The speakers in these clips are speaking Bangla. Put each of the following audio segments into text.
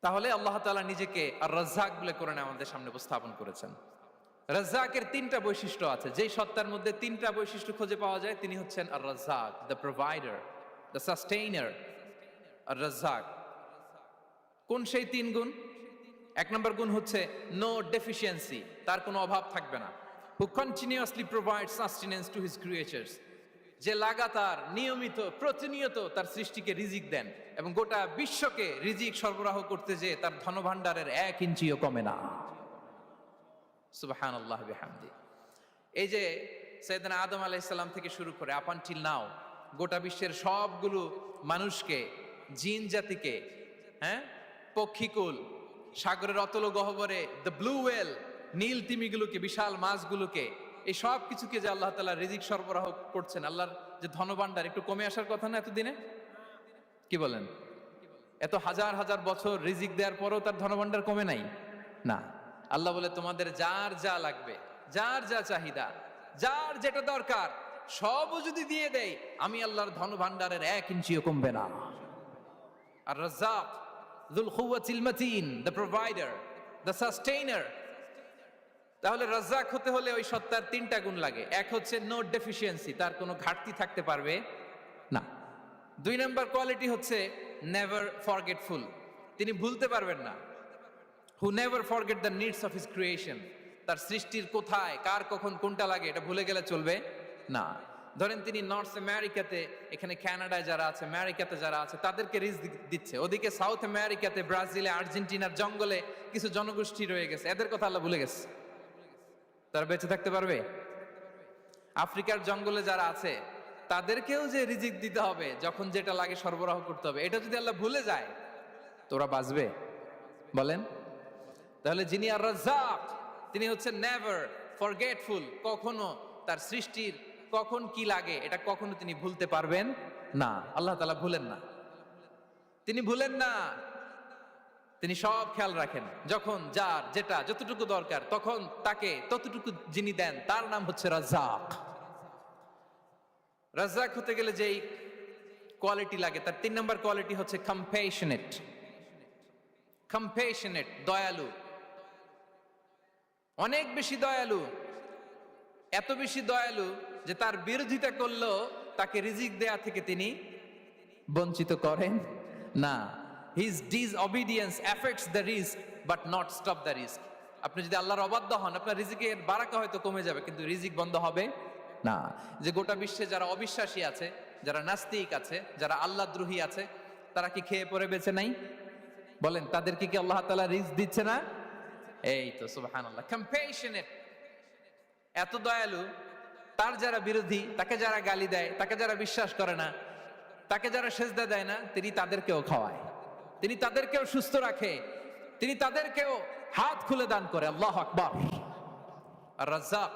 তাহলে আল্লাহ তাআলা নিজেকে আর রাজ্জাক বলে কোরআনে আমাদের সামনে উপস্থাপন করেছেন। রাজ্জাকের তিনটা বৈশিষ্ট্য আছে, যেই সত্তার মধ্যে তিনটা বৈশিষ্ট্য খুঁজে পাওয়া যায় তিনি হচ্ছেন আর রাজ্জাক, দ্য প্রোভাইডার, দ্য সাস্টেইনার। আর রাজ্জাক কোন সেই তিন গুণ? এক নম্বর গুণ হচ্ছে নো ডেফিসিয়েন্সি, তার কোনো অভাব থাকবে না। হু continuously provide sustenance to his creatures, যে লাগাতার নিয়মিত প্রতিনিয়ত তার সৃষ্টিকে রিজিক দেন এবং গোটা বিশ্বকে রিজিক সরবরাহ করতে যে তার ধনভাণ্ডারের 1 ইঞ্চিও কমে না। সুবহানাল্লাহ বিহামদি। এই যে সাইয়েদনা আদম আলাইহিস সালাম থেকে শুরু করে আপ আনটিল নাও গোটা বিশ্বের সবগুলো মানুষকে, জিন জাতিকে, পক্ষীকুল, সাগরের অতল গহ্বরে দ্য ব্লু ওয়েল, নীল তিমিগুলোকে, বিশাল মাছগুলোকে, এই সব কিছুকে যে আল্লাহ তাআলা রিজিক সরবরাহ করছেন, আল্লাহর যে ধনভাণ্ডার একটু কমে আসার কথা না এতদিনে? কি বলেন? এত হাজার হাজার বছর রিজিক দেওয়ার পরও তার ধনভাণ্ডার কমে নাই? না। আল্লাহ বলে তোমাদের যার যা লাগবে, যার যা চাহিদা, যার যেটা দরকার সবও যদি দিয়ে দেয়, আমি আল্লাহর ধনভাণ্ডারের 1 ইঞ্চিও কমবে না। আর Razzak যুল কুওয়াতিল মাতিন, the provider, the sustainer. তাহলে রাজ্জাক হতে হলে ওই সত্তার তিনটা গুণ লাগে। এক হচ্ছে নো ডেফিসিয়েন্সি, তার কোনো ঘাটতি থাকতে পারবে না। 2 নম্বর কোয়ালিটি হচ্ছে নেভার ফরগেটফুল, তিনি ভুলতে পারবেন না। Who never forget the needs of his creation, তার সৃষ্টির কোথায় কার কখন কোনটা লাগে এটা ভুলে গেলে চলবে না। ধরেন তিনি নর্থ আমেরিকাতে, এখানে কানাডায় যারা আছে, আমেরিকাতে যারা আছে তাদেরকে রিজিক দিচ্ছে, ওদিকে সাউথ আমেরিকাতে, ব্রাজিলে, আর্জেন্টিনার জঙ্গলে কিছু জনগোষ্ঠী রয়ে গেছে, এদের কথা আল্লাহ ভুলে গেছে। তারা বেঁচে থাকতে পারবে? আফ্রিকার জঙ্গলে যারা আছে তাদেরকেও যে রিজিক দিতে হবে, যখন যেটা লাগে সরবরাহ করতে হবে, এটা যদি আল্লাহ ভুলে যায় তোরা বাঁচবে? বলেন। তাহলে যিনি আর রাজ্জাক তিনি হচ্ছেন নেভার ফরগেটফুল, কখনো তার সৃষ্টির কখন কি লাগে এটা কখনো তিনি ভুলতে পারবেন না। আল্লাহ তাআলা ভুলেন না, তিনি ভুলেন না, তিনি সব খেয়াল রাখেন। যখন যার যেটা যতটুকু দরকার তখন তাকে ততটুকু যিনি দেন তার নাম হচ্ছে রাজ্জাক। রাজ্জাক হতে গেলে যেই কোয়ালিটি লাগে তার 3 নম্বর কোয়ালিটি হচ্ছে কম্প্যাশনেট। কম্প্যাশনেট, দয়ালু, অনেক বেশি দয়ালু, এত বেশি দয়ালু যে তার বিরোধিতা করলেও তাকে রিজিক দেয়া থেকে তিনি বঞ্চিত করেন না। His disobedience affects the risk but not stop the risk. আপনি যদি আল্লাহর অবাধ্য হন, আপনার রিজিকের বারাকা হয়তো কমে যাবে কিন্তু রিজিক বন্ধ হবে না। যে গোটা বিশ্বে যারা অবিশ্বাসী আছে, যারা নাস্তিক আছে, যারা আল্লাহদ্রোহী আছে, তারা কি খেয়ে পরে বেঁচে নাই? বলেন, তাদেরকে কি আল্লাহ তাআলা রিজিক দিচ্ছে না? এই তো সুবহানাল্লাহ। কম্প্যাশনেট, এত দয়ালু, তার যারা বিরোধী, তাকে যারা গালি দেয়, তাকে যারা বিশ্বাস করে না, তাকে যারা সেজদা দেয় না, তিনি তাদেরকেও খাওয়ায়, তিনি তাদেরকেও সুস্থ রাখে, তিনি তাদেরকেও হাত খুলে দান করে। আল্লাহু আকবার। আর রাজ্জাক,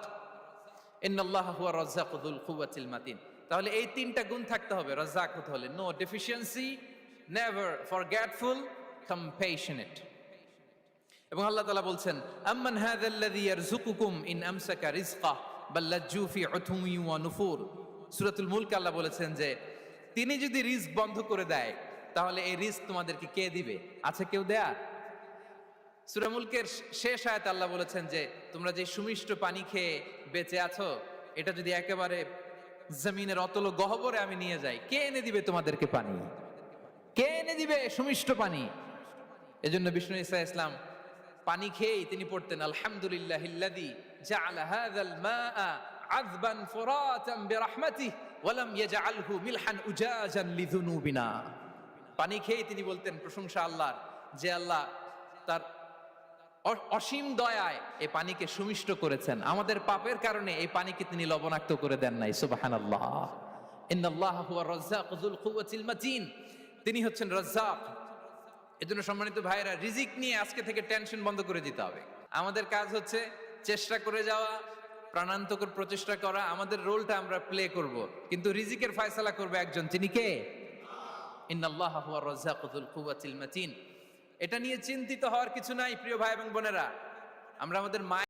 ইন্নাল্লাহা হুয়া রাজ্জাকু যুল কুওয়াতিল মাতিন। তাহলে এই তিনটা গুণ থাকতে হবে রাজ্জাক হতে হলে: no deficiency, never forgetful, compassionate. এবং আল্লাহ তাআলা বলছেন, আম্মান হাযাল্লাযী ইয়ারযুকুকুম ইন আমসাকা রিজকাহ বাল লাজ্জু ফি উতুমি ওয়া নুফুর। সূরাতুল মুলক আল্লাহ বলেছেন যে তিনি যদি রিজক বন্ধ করে দেয় তাহলে এই রিজক তোমাদেরকে কে দিবে? আছে কেউ দেয়ার? সূরা মুলকের শেষ আয়াতে আল্লাহ বলেছেন যে তোমরা যে সুমিষ্ট পানি খেয়ে বেঁচে আছো, এটা যদি একেবারে জমিনের অতল গহ্বরে আমি নিয়ে যাই, কে এনে দিবে তোমাদেরকে পানি? কে এনে দিবে সুমিষ্ট পানি? এজন্য বিষ্ণু ঈসা ইসলাম পানি খেয়েই তিনি পড়তেন, আলহামদুলিল্লাহিল্লাযী জাআলা হাযাল মাআ আযবান ফুরাতান বিরাহমাতিহি ওয়া লাম ইয়াজআলহু মিলহান উজাজান লিযুনুবিনা। পানি খেয়েই তিনি বলতেন প্রশংসা আল্লাহর, যে আল্লাহ তার অসীম দয়ায় এই পানিকে সুমিষ্ট করেছেন, আমাদের পাপের কারণে এই পানিকে তিনি লবণাক্ত করে দেন নাই। সুবহানাল্লাহ। ইন্নাল্লাহা হুয়া রাজ্জাকু যুল কুওয়াতিল মাতিন, তিনি হচ্ছেন রাজ্জাক। এজন্য সম্মানিত ভাইরা, রিজিক নিয়ে আজকে থেকে টেনশন বন্ধ করে দিতে হবে। আমাদের কাজ হচ্ছে চেষ্টা করে যাওয়া, প্রাণান্তকর প্রচেষ্টা করা, আমাদের রোলটা আমরা প্লে করব, কিন্তু রিজিকের ফয়সালা করবে একজন, তিনি কে? ইন্নাল্লাহা হুয়া রাজ্জাকু যুল কুওয়াতিল মাতিন। এটা নিয়ে চিন্তিত হওয়ার কিছু নাই প্রিয় ভাই এবং বোনেরা। আমরা আমাদের